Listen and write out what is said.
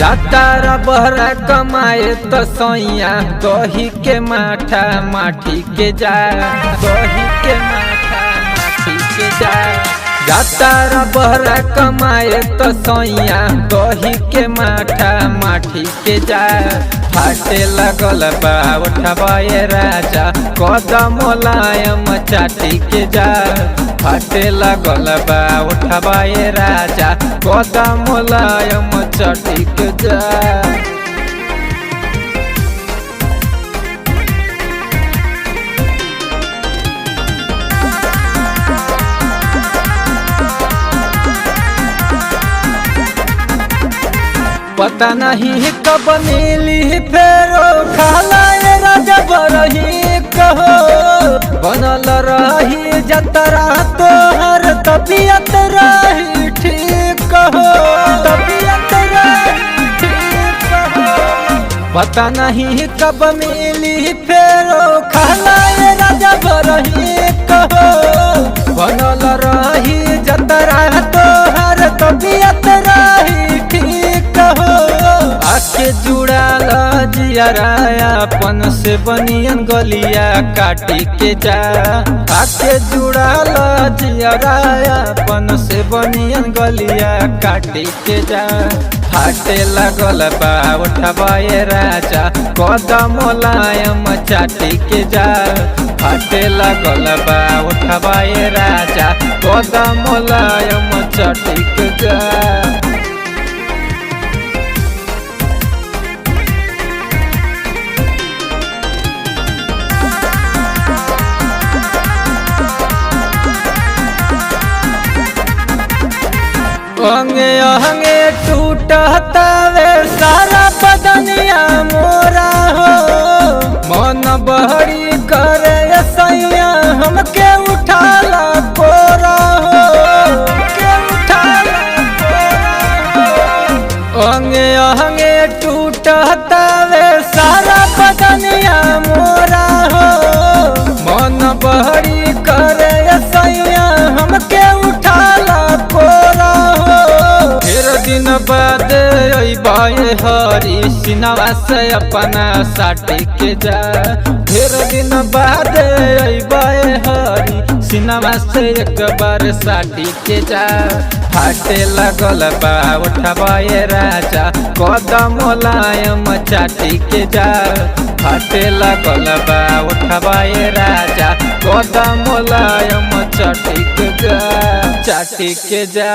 जातारा बहरा कमाए तो सैया दही के माठा माठी के जा, दही के माठा माठी के जा। जातारा बहरा कमाए तो सैया दही के माठा माठी के जा। फाटे लगल बा उठबाए राजा कदम मुलायम चाटी के जा। फाटे लगल बा उठबाए राजा कदम मुलायम चाटी के जा। पता नहीं कब मिली फेरो खाला राजा बरही कहो। बनल रही जतरा तोहर तबियत रही ठीक कहो, तबियत रही ठीक कहो। पता नहीं कब मिली फेरो खाला राजा बरही कहो। बनल रही जतरा तोहर तबियत रही ठीक कहो। आके जुड़ाल जियराया अपन से बनियन गलिया काटी के जा। आके जुड़ाल जियराया अपन से बनियन गलिया काटी के जा। फाटे लगल बा उठबाए राजा कदम मुलायम चाटी के जा। फाटे लगल बा उठबाए राजा कदम मुलायम चाटी के जा। अंगे अंगे टूटता वे सारा बदनिया मोरा हो। मन बहरी करे सैया हमके उठाला कोरा हो, हमके उठाला कोरा हो। अंगे अंगे टूटता वे सारा बदनिया मोरा हो। मन बहरी करे सैया हमके उठाला कोरा हो। दिन बाद अइबाए हरी सिनवा से अपना साटी के जा। ढेर दिन बाद अइबाए हरी सिनवा से एक बार साटी के जा। फाटे लगल बा उठबाए राजा कदम मुलायम चाटी के जा। फाटे लगल बा उठबाए राजा कदम मुलायम चाटी के जा, चाटी के जा।